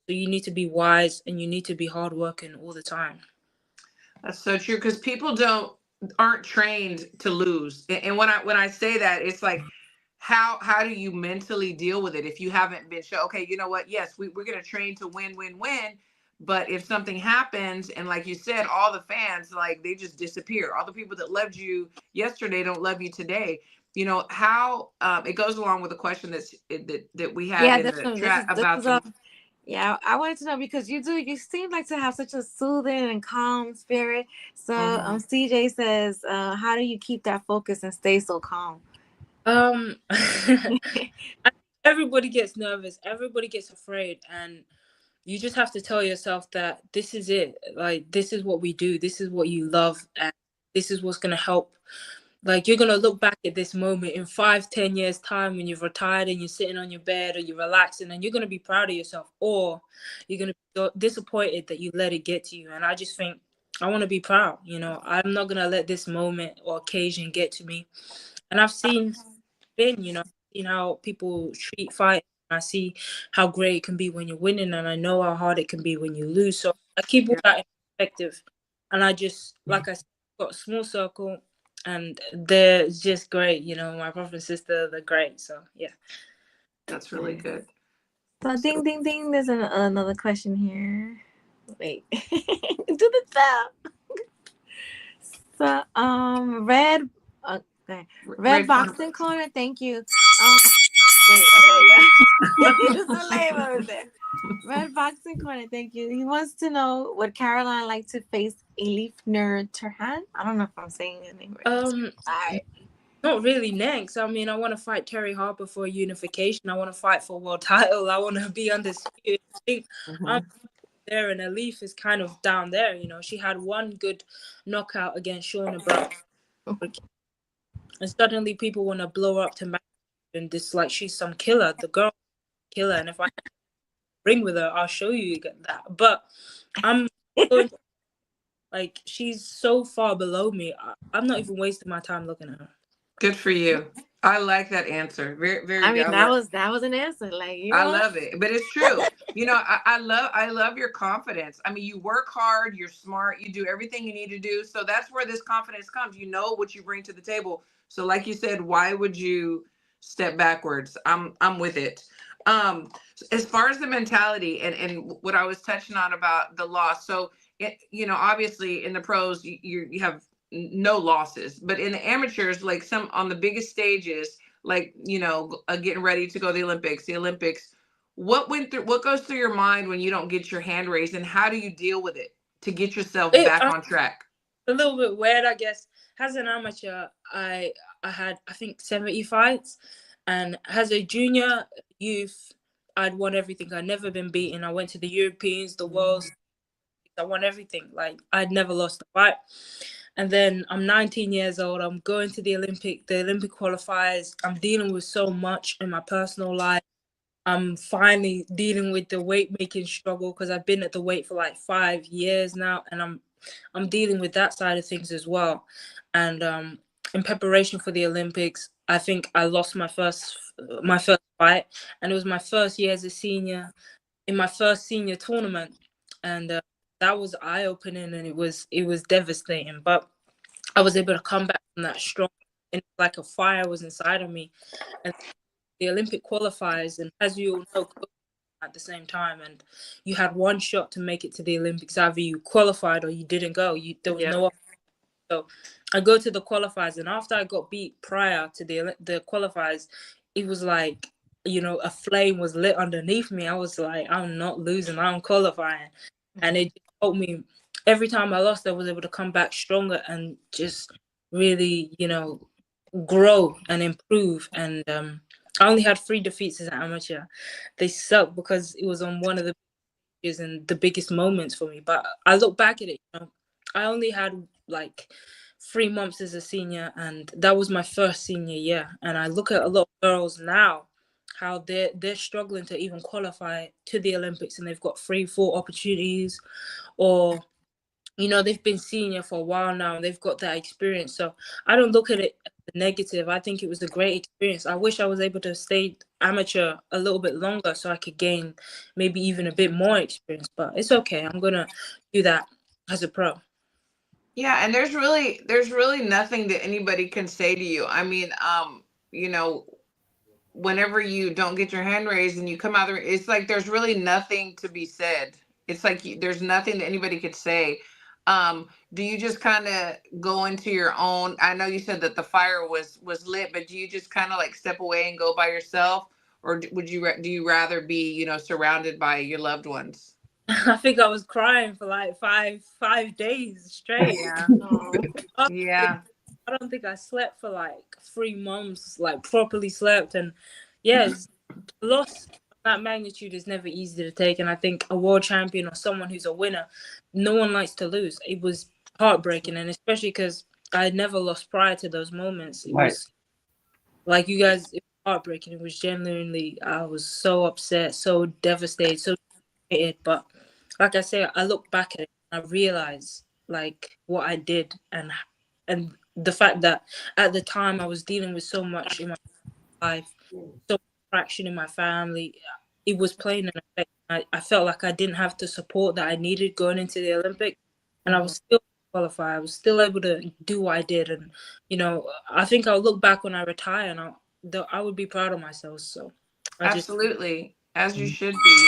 So you need to be wise and you need to be hardworking all the time. That's so true, because people aren't trained to lose. And when I say that, it's like, how do you mentally deal with it if you haven't been shown, okay, you know what? Yes, we're going to train to win. But if something happens, and like you said, all the fans, like, they just disappear. All the people that loved you yesterday don't love you today. How it goes along with the question that we had in the chat about yeah, I wanted to know, because you seem like to have such a soothing and calm spirit. So CJ says, how do you keep that focus and stay so calm? Everybody gets nervous, everybody gets afraid, and you just have to tell yourself that this is it. Like, this is what we do. This is what you love. And this is what's going to help. Like, you're going to look back at this moment in 5-10 years time when you've retired and you're sitting on your bed or you're relaxing, and you're going to be proud of yourself, or you're going to be so disappointed that you let it get to you. And I just think I want to be proud. You know, I'm not going to let this moment or occasion get to me. And I've seen how people treat fight. I see how great it can be when you're winning, and I know how hard it can be when you lose. So I keep all that in perspective. And I just, like I said, got a small circle, and they're just great. You know, my brother and sister, they're great. So yeah, that's really good. So ding ding ding. There's another question here. Wait, do the top. So red. Okay. Red Boxing Corner, thank you. There's a label over there. Red Boxing Corner, thank you. He wants to know, would Caroline like to face Elif Nur-Turhan? I don't know if I'm saying the name right. Not really next. I mean, I want to fight Terry Harper for unification. I want to fight for a world title. I want to be undisputed. I think I'm there, and Elif is kind of down there. You know, she had one good knockout against Shauna Brown. And suddenly people want to blow her up to match and this, like, she's some killer, the girl killer. And if I ring with her, I'll show you that. But I'm like, she's so far below me. I'm not even wasting my time looking at her. Good for you. I like that answer. Very, very. I mean, that was an answer. Like, you know? I love it, but it's true. You know, I love your confidence. I mean, you work hard, you're smart, you do everything you need to do. So that's where this confidence comes. You know what you bring to the table. So, like you said, why would you step backwards? I'm with it. As far as the mentality and what I was touching on about the loss. So, you know, obviously in the pros, you have no losses, but in the amateurs, like some on the biggest stages, like, you know, getting ready to go to the Olympics, what goes through your mind when you don't get your hand raised, and how do you deal with it to get yourself back on track? A little bit weird, I guess. As an amateur, I had, I think, 70 fights, and as a junior youth, I'd won everything. I'd never been beaten. I went to the Europeans, the Worlds. I won everything. Like, I'd never lost a fight. And then I'm 19 years old. I'm going to the Olympic qualifiers. I'm dealing with so much in my personal life. I'm finally dealing with the weight making struggle, because I've been at the weight for like 5 years now, and I'm dealing with that side of things as well. And in preparation for the Olympics, I think I lost my first fight, and it was my first year as a senior in my first senior tournament, and that was eye-opening, and it was devastating. But I was able to come back from that strong, and like a fire was inside of me. And the Olympic qualifiers, and as you all know, at the same time, and you had one shot to make it to the Olympics. Either you qualified or you didn't go. There was no option. So I go to the qualifiers, and after I got beat prior to the qualifiers, it was like, you know, a flame was lit underneath me. I was like, I'm not losing, I'm qualifying. And it helped me. Every time I lost, I was able to come back stronger and just really, you know, grow and improve. And I only had 3 defeats as an amateur. They sucked because it was on one of the biggest and the biggest moments for me. But I look back at it, you know, I only had like 3 months as a senior, and that was my first senior year. And I look at a lot of girls now, how they're struggling to even qualify to the Olympics, and they've got 3-4 opportunities, or, you know, they've been senior for a while now and they've got that experience. So I don't look at it as a negative. I think it was a great experience. I wish I was able to stay amateur a little bit longer so I could gain maybe even a bit more experience, but it's okay. I'm going to do that as a pro. Yeah, and there's really nothing that anybody can say to you. I mean, you know, whenever you don't get your hand raised and you come out there, it's like there's really nothing to be said. It's like there's nothing that anybody could say. Do you just kind of go into your own? I know you said that the fire was lit, but do you just kind of like step away and go by yourself, or do you rather be, you know, surrounded by your loved ones? I think I was crying for like five days straight. Yeah. I don't think I slept for like 3 months, like properly slept. And yes, lost, that magnitude is never easy to take. And I think a world champion or someone who's a winner, no one likes to lose. It was heartbreaking, and especially because I had never lost prior to those moments. It was like you guys, it was heartbreaking. It was genuinely, I was so upset, so devastated, so devastated. But like I say, I look back at it and I realize like what I did, and the fact that at the time I was dealing with so much in my life, so much fraction in my family. It was playing an effect. I felt like I didn't have the support that I needed going into the Olympics, and I was still qualified. I was still able to do what I did, and I think I'll look back when I retire, and I would be proud of myself. So, Absolutely, as you should be.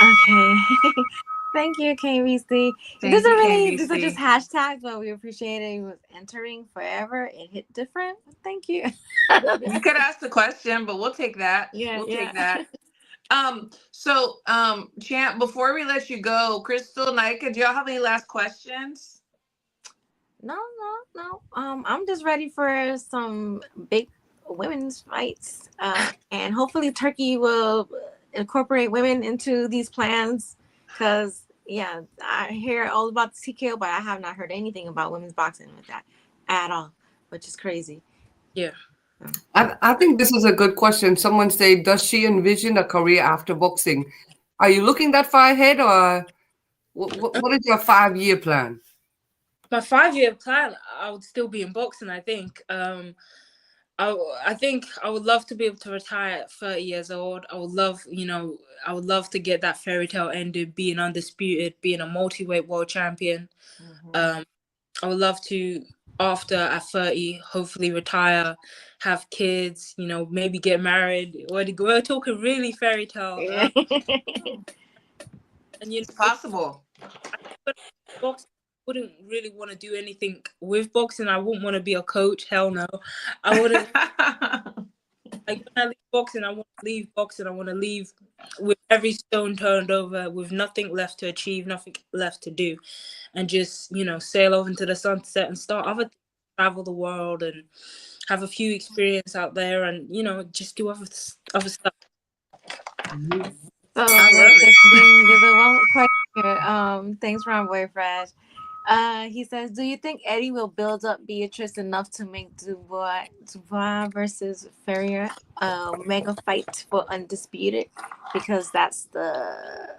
Okay. Thank you, KBC. These are just hashtags, but we appreciate it. It was entering forever. It hit different. Thank you. You could ask the question, but we'll take that. We'll take that. So, Champ, before we let you go, Crystal, Nika, do y'all have any last questions? No. I'm just ready for some big women's fights. And hopefully Turkey will incorporate women into these plans, because I hear all about the TKO, but I have not heard anything about women's boxing with that at all, which is crazy. Yeah. I think this is a good question. Someone said, does she envision a career after boxing? Are you looking that far ahead, or what is your 5-year plan? My 5-year plan, I would still be in boxing, I think. I think I would love to be able to retire at 30 years old. I would love to get that fairy tale ended, being undisputed, being a multi-weight world champion. I would love to, after at 30, hopefully retire, have kids, maybe get married. We're talking really fairy tale. And it's possible. Boxing, wouldn't really want to do anything with boxing. I wouldn't want to be a coach. Hell no. I wouldn't. Like, when I leave boxing, I want to leave boxing. I want to leave with every stone turned over, with nothing left to achieve, nothing left to do, and just sail off into the sunset and start travel the world and have a few experience out there, and just do other stuff. So there's a one question here. Thanks, Ron Boy Fresh. He says, do you think Eddie will build up Beatrice enough to make Dubois versus Ferrier mega fight for undisputed? Because that's the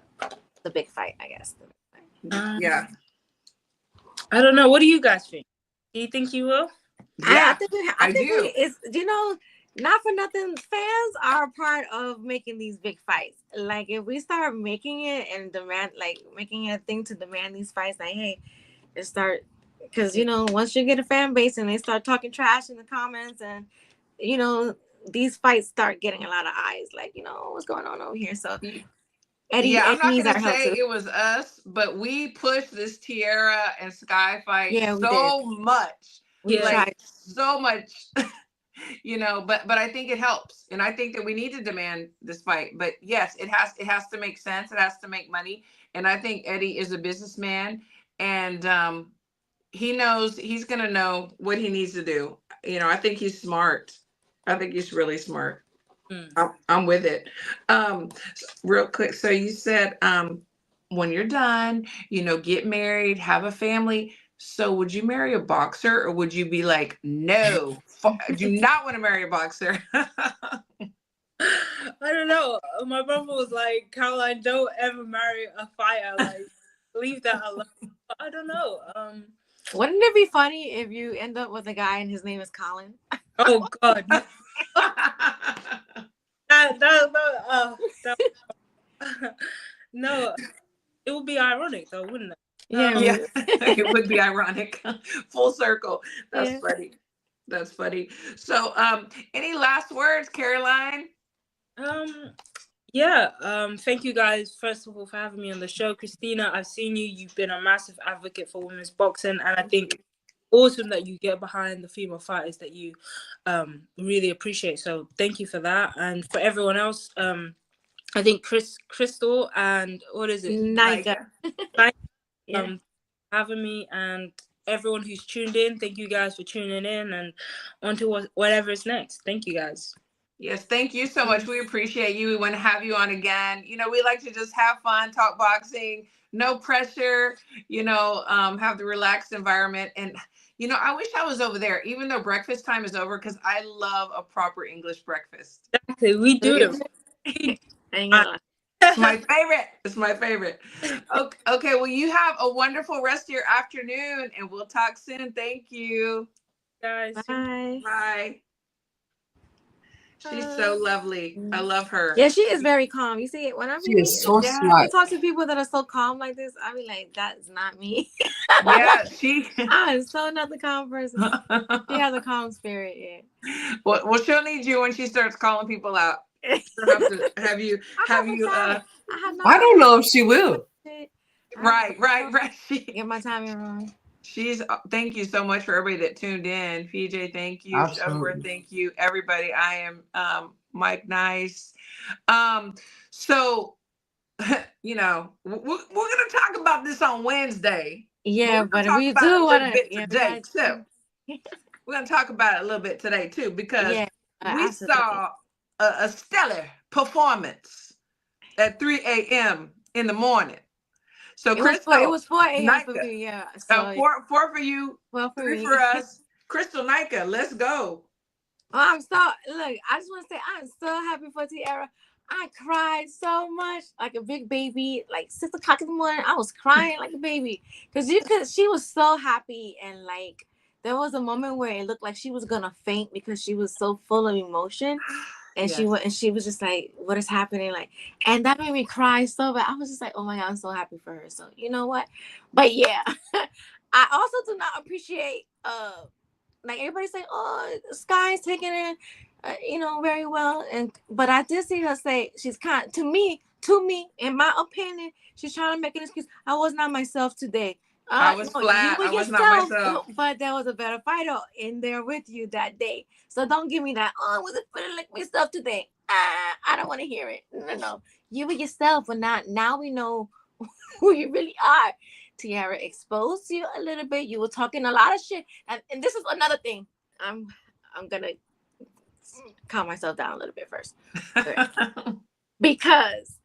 big fight, I guess. Yeah. I don't know. What do you guys think? Do you think he will? Yeah, I think do. It's not for nothing. Fans are a part of making these big fights. Like, if we start making it and making it a thing to demand these fights, like, hey, it start, because once you get a fan base and they start talking trash in the comments, and these fights start getting a lot of eyes, like, what's going on over here. So Eddie, I'm not gonna say it was us, but we pushed this Tierra and Sky fight so much. So much. But I think it helps, and I think that we need to demand this fight. But yes, it has to make sense. It has to make money, and I think Eddie is a businessman, and he knows, he's gonna know what he needs to do. I think he's smart. I think he's really smart. I'm with it. Real quick, so you said when you're done, get married, have a family. So would you marry a boxer, or would you be like, no, do not want to marry a boxer? I don't know. My brother was like, Caroline, don't ever marry a fighter. Like, leave that alone. I don't know. Wouldn't it be funny if you end up with a guy and his name is Colin? Oh God. No, it would be ironic though, wouldn't it? Yeah, it would be ironic. Full circle. That's funny. That's funny. So, any last words, Caroline? Thank you guys, first of all, for having me on the show. Christina, I've seen you. You've been a massive advocate for women's boxing, and I think awesome that you get behind the female fighters that you really appreciate. So thank you for that. And for everyone else, I think Crystal and what is it? Nika. Having me, and everyone who's tuned in, thank you guys for tuning in, and on to whatever is next. Thank you guys. Yes, thank you so much. We appreciate you. We want to have you on again. You know, we like to just have fun, talk boxing, no pressure, have the relaxed environment. And, I wish I was over there, even though breakfast time is over, because I love a proper English breakfast. Exactly, we do it. It's my favorite. It's my favorite. Okay, well, you have a wonderful rest of your afternoon, and we'll talk soon. Thank you. Guys. Bye. Bye. She's so lovely. I love her. Yeah, she is very calm. You see, when I She is so smart. I talk to people that are so calm like this, I be like, that's not me. Yeah, I'm so not the calm person. She has a calm spirit. Yeah. Well, she'll need you when she starts calling people out. Have you? I don't know if she will. Right. Get my timing wrong. Thank you so much for everybody that tuned in. PJ, thank you. Shubber, thank you. Everybody, I am Mike Nice. So, we're gonna talk about this on Wednesday. Yeah, but we do want to today too. We're gonna talk about it a little bit today too, because we saw a stellar performance at 3 a.m. in the morning. So Crystal, it was 4 a.m. for me, yeah. So 4 for you, 3 for us. Crystal Nika, let's go. I just want to say I'm so happy for Tiara. I cried so much, like a big baby, like 6 o'clock in the morning. I was crying like a baby because she was so happy, and like there was a moment where it looked like she was gonna faint because she was so full of emotion. And she was just like, what is happening? Like, and that made me cry so bad. I was just like, oh my God, I'm so happy for her. So you know what? But yeah, I also do not appreciate like everybody say, oh, Sky's taking it, very well. But I did see her say she's kind to me, in my opinion, she's trying to make an excuse. I was not myself today. I was flat. I was not myself. But there was a better fighter in there with you that day. So don't give me that. Oh, I wasn't feeling like myself today. I don't want to hear it. No. You were yourself, but not now. We know who you really are. Tiara exposed you a little bit. You were talking a lot of shit, and this is another thing. I'm gonna calm myself down a little bit first, because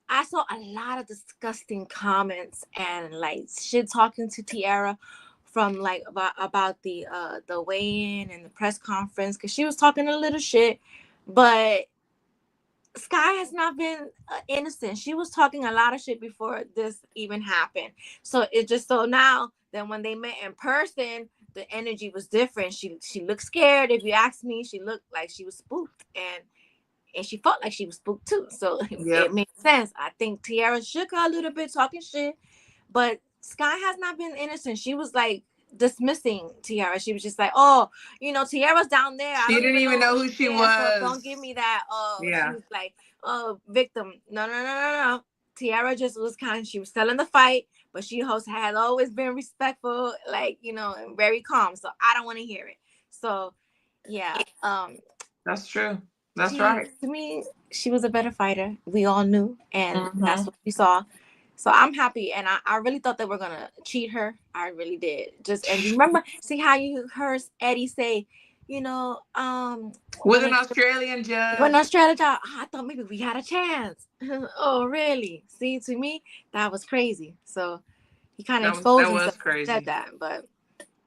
I saw a lot of disgusting comments and like shit talking to Tiara from like about the weigh-in and the press conference, because she was talking a little shit, but Sky has not been innocent. She was talking a lot of shit before this even happened. So it just so now that when they met in person, the energy was different. She looked scared. If you ask me, she looked like she was spooked, and she felt like she was spooked too. So it made sense. I think Tiara shook her a little bit, talking shit, but Sky has not been innocent. She was like dismissing Tiara. She was just like, oh, Tiara's down there. She didn't even know who she was. So don't give me that. Oh, she was like, oh, victim. No. Tiara just was she was selling the fight, but she had always been respectful, like, and very calm. So I don't want to hear it. So yeah. That's true. That's right. To me, she was a better fighter. We all knew, and that's what we saw. So I'm happy, and I really thought they were gonna cheat her. I really did. And you remember, see how you heard Eddie say, with an Australian judge. With an Australian judge, I thought maybe we had a chance. Oh, really? See, to me, that was crazy. So he kind of exposed himself. Crazy. Said that, but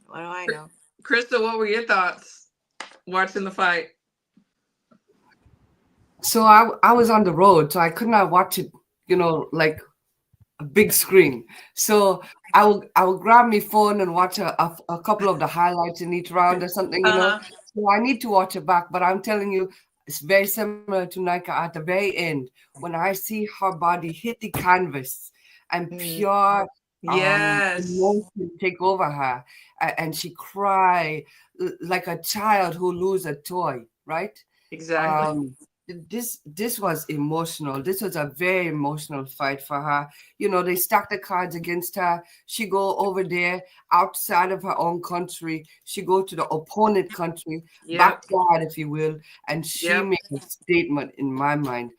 what do I know? Crystal, what were your thoughts watching the fight? So I was on the road, so I could not watch it, like a big screen. So I would grab my phone and watch a couple of the highlights in each round or something, So I need to watch it back. But I'm telling you, it's very similar to Nika at the very end. When I see her body hit the canvas and pure emotion take over her, and she cry like a child who lose a toy, right? Exactly. This was emotional. This was a very emotional fight for her. They stacked the cards against her. She go over there outside of her own country. She go to the opponent country, backyard, if you will, and she made a statement in my mind.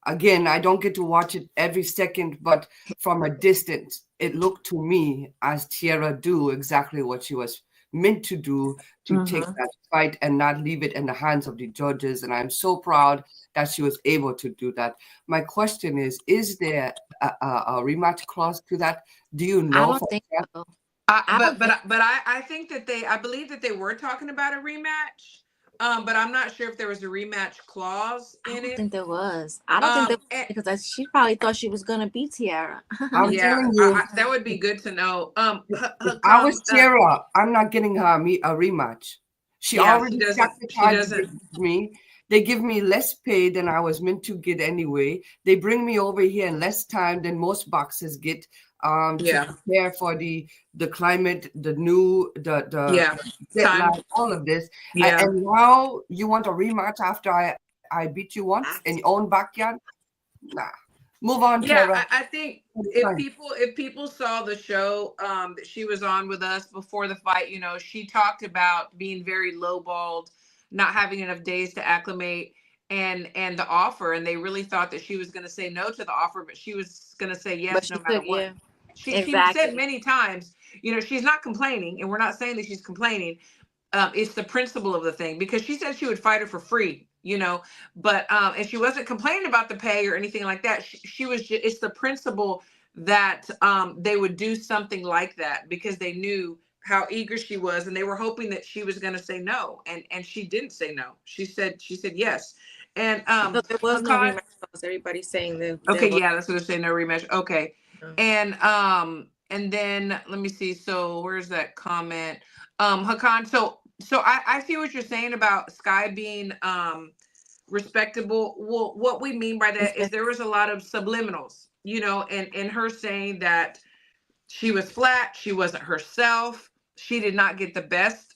Again, I don't get to watch it every second, but from a distance, it looked to me as Tiara do exactly what she was meant to do to take that fight and not leave it in the hands of the judges. And I'm so proud that she was able to do that. My question is there a rematch clause to that? Do you know? I don't think so. I think that I believe that they were talking about a rematch. But I'm not sure if there was a rematch clause in it. I don't think there was. I don't think there was, because she probably thought she was gonna beat Tiara. I'm telling you, that would be good to know. I was Tiara. I'm not getting her a rematch. She already sacrificed me. They give me less pay than I was meant to get anyway. They bring me over here in less time than most boxers get to prepare for the climate, the deadline, all of this. And now you want a rematch after I beat you once in your own backyard? Nah. Move on, Tara. I think if people saw the show that she was on with us before the fight, you know, she talked about being very lowballed, not having enough days to acclimate, and the offer, and they really thought that she was going to say no to the offer, but she was going to say yes no matter what. She said many times, you know, she's not complaining, and we're not saying that she's complaining. It's the principle of the thing, because she said she would fight her for free, you know, but and she wasn't complaining about the pay or anything like that. She was just, it's the principle that they would do something like that because they knew how eager she was, and they were hoping that she was going to say no, and she didn't say no. She said yes. And but there was no rematch. Everybody's saying that. Okay, that's what they're saying, no rematch. Okay, and then let me see. So where's that comment? Hakan, so I see what you're saying about Sky being respectable. Well, what we mean by that is there was a lot of subliminals, you know, and her saying that she was flat, she wasn't herself, she did not get the best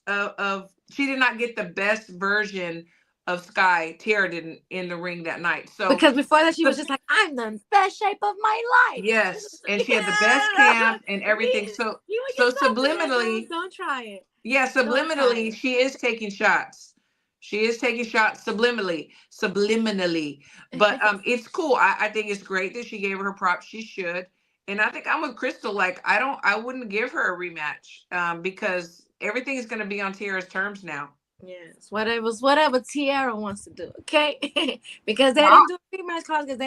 she did not get the best version of Sky. Tiara didn't in the ring that night. So because before that she was just like, I'm the best shape of my life. Yes, and she had the best camp and everything. So subliminally, don't try it. Yeah, subliminally, she is taking shots. She is taking shots subliminally. But it's cool. I think it's great that she gave her props. She should. And I think I'm with Crystal. Like, I wouldn't give her a rematch because everything is going to be on Tiara's terms now. Yes, whatever Tiara wants to do, okay? Because they didn't do a rematch clause because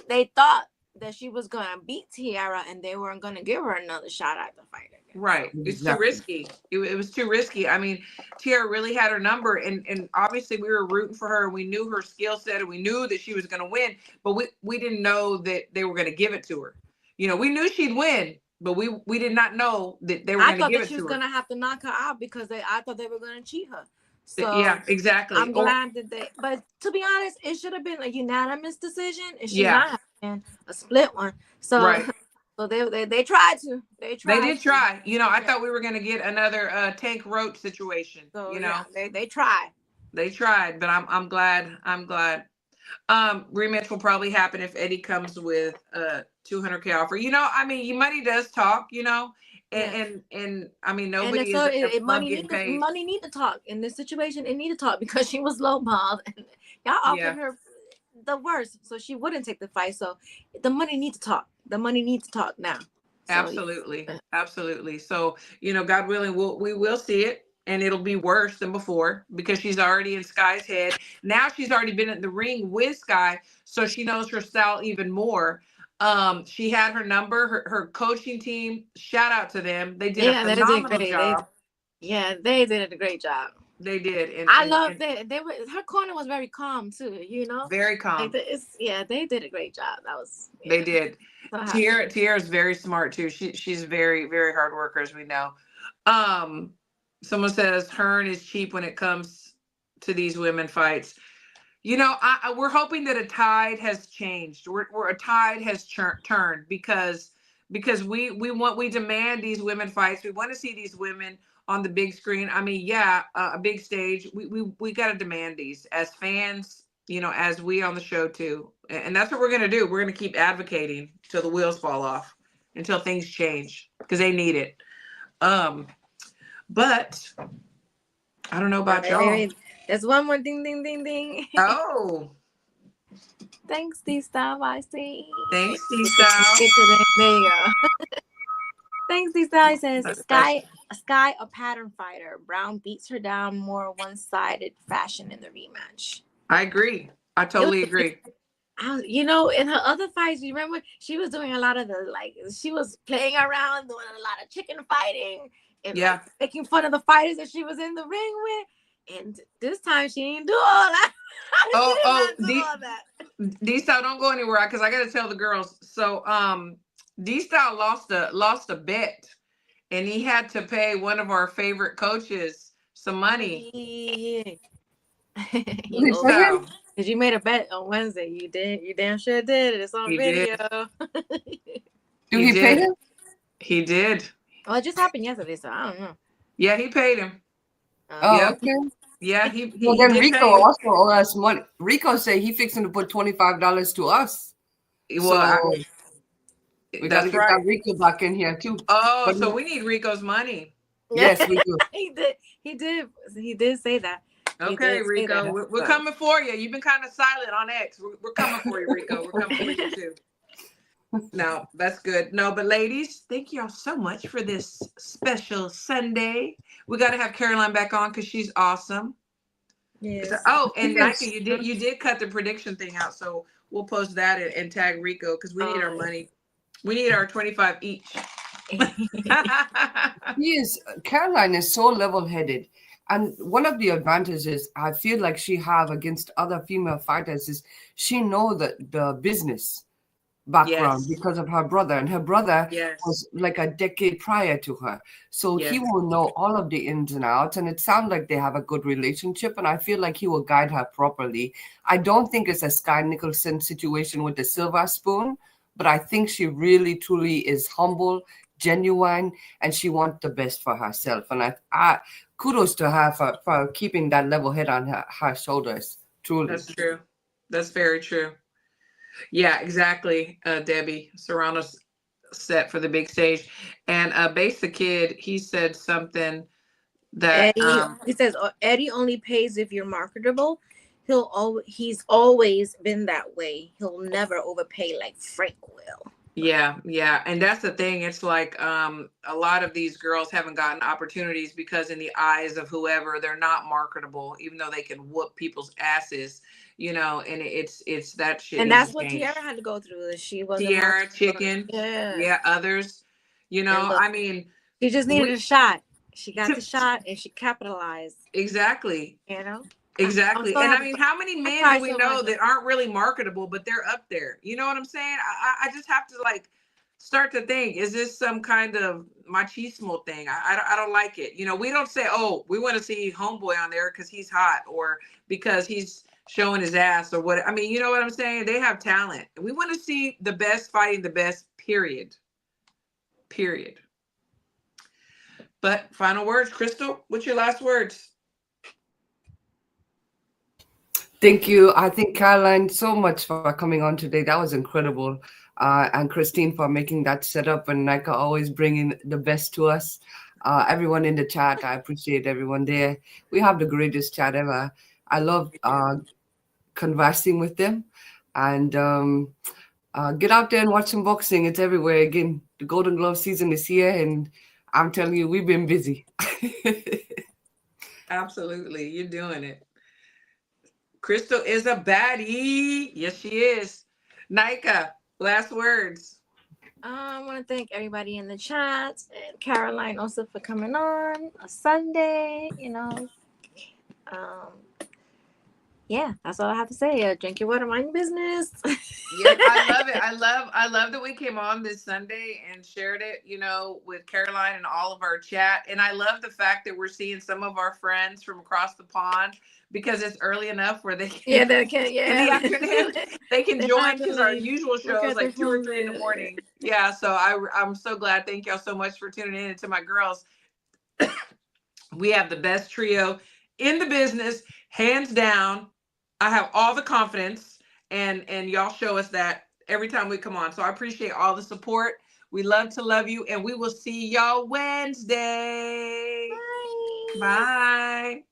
they thought that she was gonna beat Tiara and they weren't gonna give her another shot at the fight again. Right. It's too risky. It was too risky. I mean, Tiara really had her number, and obviously we were rooting for her, and we knew her skill set, and we knew that she was gonna win, but we didn't know that they were gonna give it to her. You know, we knew she'd win, but we did not know that they were going to give it to her. I thought that she was going to have to knock her out because I thought they were going to cheat her. So yeah, exactly. I'm glad that but to be honest, it should have been a unanimous decision. It should not have been a split one. So, so they tried to. They did try. You know, I thought we were going to get another Tank Roach situation. So, you know, they tried. They tried, but I'm glad. Rematch will probably happen if Eddie comes with a $200K offer. You know, I mean, money does talk, you know, and I mean, nobody is money need to talk in this situation. It need to talk because she was lowballed and y'all offered her the worst, so she wouldn't take the fight. So the money needs to talk. The money needs to talk now. So, absolutely. So, you know, God willing, we will see it. And it'll be worse than before because she's already in Sky's head. Now she's already been in the ring with Sky, so she knows her style even more. She had her number, her coaching team. Shout out to them. They did a phenomenal job. They did a great job. They did. And I love that. Her corner was very calm too, you know? Very calm. They did a great job. That was They did. Tiara is very smart too. She's very, very hard worker, as we know. Someone says Hearn is cheap when it comes to these women fights. You know, we're hoping that a tide has changed. We're a tide has turned because we demand these women fights. We want to see these women on the big screen. I mean, a big stage. We got to demand these as fans, you know, as we on the show too. And that's what we're going to do. We're going to keep advocating till the wheels fall off, until things change, because they need it. But I don't know about y'all. There's one more ding, ding, ding, ding. Oh. Thanks, D-Style. I see. Thanks, D-Style. There you go. Thanks, Lisa. He says, That's Sky, a pattern fighter. Brown beats her down more one-sided fashion in the rematch. I agree. I It was, totally agree. in her other fights, you remember she was doing a lot of she was playing around, doing a lot of chicken fighting, and Yeah. making fun of the fighters that she was in the ring with. And this time she didn't do all that. Oh, all that. D-Style, don't go anywhere because I got to tell the girls. So, D-Style lost a bet, and he had to pay one of our favorite coaches some money. D-Style. Because you made a bet on Wednesday. You did. You damn sure did. It's on video. He pay him? He did. Well, it just happened yesterday, so I don't know. Yeah, he paid him. Okay. Yeah, he Well, then did Rico pay him. also owe us money. Rico said he fixing to put $25 to us. Well, we got to get that Rico back in here too. Oh, But so we need Rico's money. Yes, we do. He did say that. Okay, Rico, we're coming for you. You've been kind of silent on X. We're coming for you, Rico. We're coming for you too. No, that's good. No, but ladies, thank y'all so much for this special Sunday. We got to have Caroline back on because she's awesome. Yes. And Nike, you did cut the prediction thing out, so we'll post that and tag Rico because we need our money. We need our 25 each. Caroline is so level-headed. And one of the advantages I feel like she have against other female fighters is she know the business background because of her brother. And her brother was like a decade prior to her. So he will know all of the ins and outs. And it sounds like they have a good relationship. And I feel like he will guide her properly. I don't think it's a Sky Nicholson situation with the silver spoon. But I think she really, truly is humble, genuine, and she wants the best for herself. And I kudos to her for keeping that level head on her shoulders. Truly. That's true. That's very true. Yeah, exactly, Debbie. Serrano's set for the big stage. And Base the Kid, he said something that... he says, Eddie only pays if you're marketable. He's always been that way. He'll never overpay like Frank will. Yeah. And that's the thing. It's like a lot of these girls haven't gotten opportunities because in the eyes of whoever, they're not marketable, even though they can whoop people's asses, and it's that shit. And that's what Tiara had to go through. She was Tiara, Chicken. Yeah, others. I mean, she just needed a shot. She got the shot and she capitalized. Exactly. Exactly. So and I mean, how many men do we know that aren't really marketable, but they're up there? You know what I'm saying? I just have to start to think, is this some kind of machismo thing? I don't like it. We don't say, oh, we want to see Homeboy on there because he's hot or because he's showing his ass or what. I mean, you know what I'm saying? They have talent. We want to see the best fighting the best, period. But final words, Crystal, what's your last words? Thank you. I thank Caroline so much for coming on today. That was incredible. And Christine for making that setup, and Nika always bringing the best to us. Everyone in the chat, I appreciate everyone there. We have the greatest chat ever. I love conversing with them. And get out there and watch some boxing. It's everywhere. Again, the Golden Glove season is here, and I'm telling you, we've been busy. Absolutely. You're doing it. Crystal is a baddie. Yes, she is. Nika, last words. I want to thank everybody in the chat and Caroline also for coming on a Sunday. Yeah, that's all I have to say. Drink your water, mind your business. Yeah, I love it. I love that we came on this Sunday and shared it, with Caroline and all of our chat. And I love the fact that we're seeing some of our friends from across the pond because it's early enough where they can, in the afternoon, they can join because our usual show is like 2 or 3 in the morning. Yeah, so I'm so glad. Thank y'all so much for tuning in. And to my girls, we have the best trio in the business, hands down. I have all the confidence, and y'all show us that every time we come on. So I appreciate all the support. We love to love you, and we will see y'all Wednesday. Bye. Bye.